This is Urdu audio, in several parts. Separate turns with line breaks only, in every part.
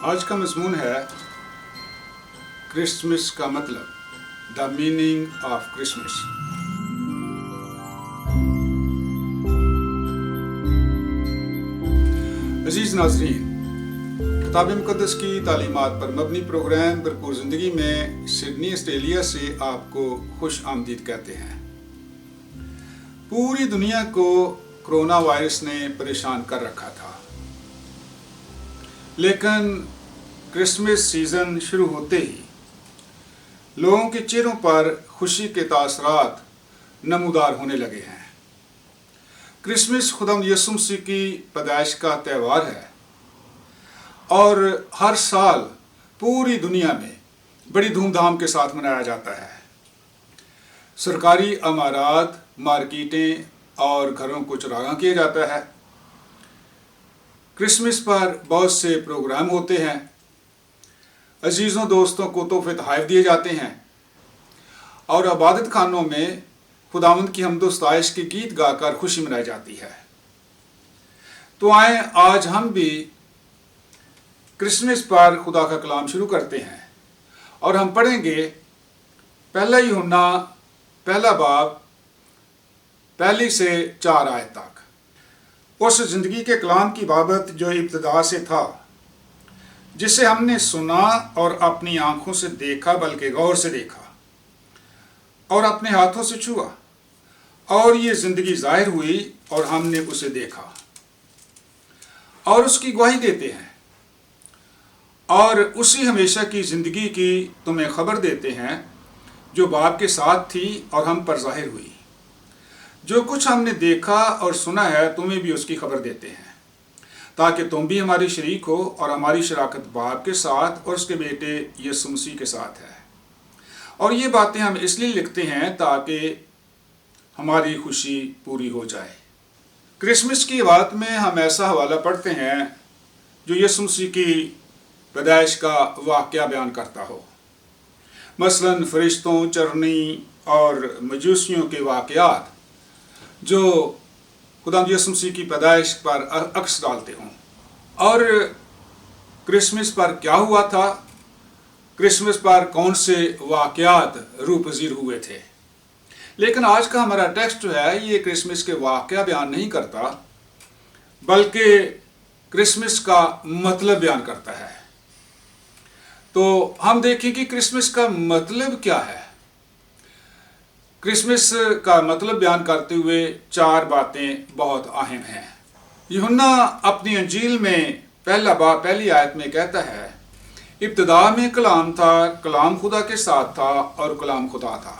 آج کا مضمون ہے کرسمس کا مطلب، دا میننگ آف کرسمس۔ عزیز ناظرین، کتاب مقدس کی تعلیمات پر مبنی پروگرام بھرپور زندگی میں سڈنی آسٹریلیا سے آپ کو خوش آمدید کہتے ہیں۔ پوری دنیا کو کرونا وائرس نے پریشان کر رکھا تھا، لیکن کرسمس سیزن شروع ہوتے ہی لوگوں کے چہروں پر خوشی کے تاثرات نمودار ہونے لگے ہیں۔ کرسمس خداوند یسوع مسیح کی پیدائش کا تہوار ہے اور ہر سال پوری دنیا میں بڑی دھوم دھام کے ساتھ منایا جاتا ہے۔ سرکاری عمارات، مارکیٹیں اور گھروں کو چراغاں کیا جاتا ہے۔ کرسمس پر بہت سے پروگرام ہوتے ہیں، عزیزوں دوستوں کو تحفے تحائف دیے جاتے ہیں اور عبادت خانوں میں خداوند کی حمد و ستائش کے گیت گا کر خوشی منائی جاتی ہے۔ تو آئیں آج ہم بھی کرسمس پر خدا کا کلام شروع کرتے ہیں اور ہم پڑھیں گے پہلا یوحنا پہلا باب 1 سے 4 آیت تک۔ اس زندگی کے کلام کی بابت جو ابتدا سے تھا، جسے ہم نے سنا اور اپنی آنکھوں سے دیکھا، بلکہ غور سے دیکھا اور اپنے ہاتھوں سے چھوا، اور یہ زندگی ظاہر ہوئی اور ہم نے اسے دیکھا اور اس کی گواہی دیتے ہیں، اور اسی ہمیشہ کی زندگی کی تمہیں خبر دیتے ہیں جو باپ کے ساتھ تھی اور ہم پر ظاہر ہوئی۔ جو کچھ ہم نے دیکھا اور سنا ہے تمہیں بھی اس کی خبر دیتے ہیں، تاکہ تم بھی ہماری شریک ہو، اور ہماری شراکت باپ کے ساتھ اور اس کے بیٹے یسوع مسیح کے ساتھ ہے۔ اور یہ باتیں ہم اس لیے لکھتے ہیں تاکہ ہماری خوشی پوری ہو جائے۔ کرسمس کی بات میں ہم ایسا حوالہ پڑھتے ہیں جو یسوع مسیح کی پیدائش کا واقعہ بیان کرتا ہو، مثلاً فرشتوں، چرنی اور مجوسیوں کے واقعات جو خداوند یسوع مسیح کی پیدائش پر عکس ڈالتے ہوں۔ اور کرسمس پر کیا ہوا تھا، کرسمس پر کون سے واقعات روح پذیر ہوئے تھے۔ لیکن آج کا ہمارا ٹیکسٹ جو ہے یہ کرسمس کے واقعہ بیان نہیں کرتا، بلکہ کرسمس کا مطلب بیان کرتا ہے۔ تو ہم دیکھیں کہ کرسمس کا مطلب کیا ہے۔ کرسمس کا مطلب بیان کرتے ہوئے 4 باتیں بہت اہم ہیں۔ یوحنا اپنی انجیل میں پہلا باب 1 آیت میں کہتا ہے، ابتدا میں کلام تھا، کلام خدا کے ساتھ تھا اور کلام خدا تھا۔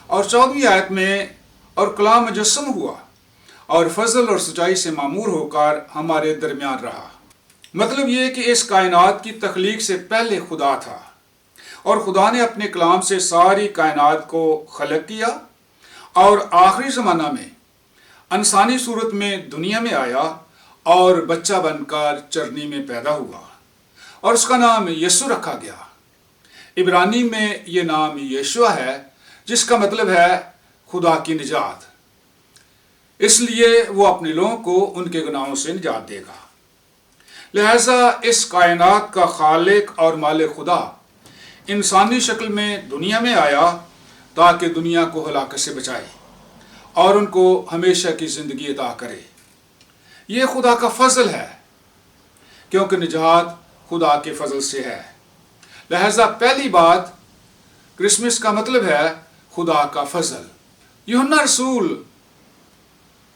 اور 14ویں آیت میں، اور کلام مجسم ہوا اور فضل اور سچائی سے معمور ہو کر ہمارے درمیان رہا۔ مطلب یہ کہ اس کائنات کی تخلیق سے پہلے خدا تھا، اور خدا نے اپنے کلام سے ساری کائنات کو خلق کیا، اور آخری زمانہ میں انسانی صورت میں دنیا میں آیا اور بچہ بن کر چرنی میں پیدا ہوا، اور اس کا نام یسوع رکھا گیا۔ عبرانی میں یہ نام یشوع ہے، جس کا مطلب ہے خدا کی نجات۔ اس لیے وہ اپنے لوگوں کو ان کے گناہوں سے نجات دے گا۔ لہذا اس کائنات کا خالق اور مالک خدا انسانی شکل میں دنیا میں آیا تاکہ دنیا کو ہلاکت سے بچائے اور ان کو ہمیشہ کی زندگی عطا کرے۔ یہ خدا کا فضل ہے، کیونکہ نجات خدا کے فضل سے ہے۔ لہذا پہلی بات، کرسمس کا مطلب ہے خدا کا فضل۔ یوحنا رسول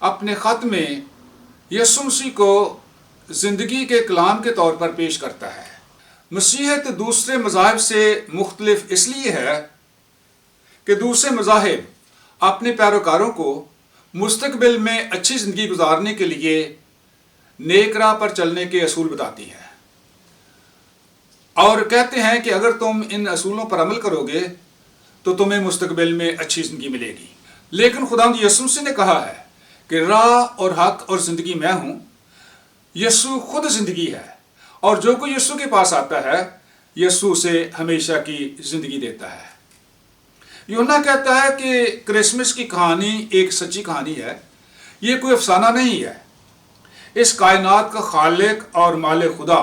اپنے خط میں یسوع مسیح کو زندگی کے کلام کے طور پر پیش کرتا ہے۔ مسیحیت دوسرے مذاہب سے مختلف اس لیے ہے کہ دوسرے مذاہب اپنے پیروکاروں کو مستقبل میں اچھی زندگی گزارنے کے لیے نیک راہ پر چلنے کے اصول بتاتی ہے، اور کہتے ہیں کہ اگر تم ان اصولوں پر عمل کرو گے تو تمہیں مستقبل میں اچھی زندگی ملے گی۔ لیکن خداوند یسوع مسیح نے کہا ہے کہ راہ اور حق اور زندگی میں ہوں۔ یسوع خود زندگی ہے، اور جو کوئی یسوع کے پاس آتا ہے یسوع سے ہمیشہ کی زندگی دیتا ہے۔ یوحنا کہتا ہے کہ کرسمس کی کہانی ایک سچی کہانی ہے، یہ کوئی افسانہ نہیں ہے۔ اس کائنات کا خالق اور مالک خدا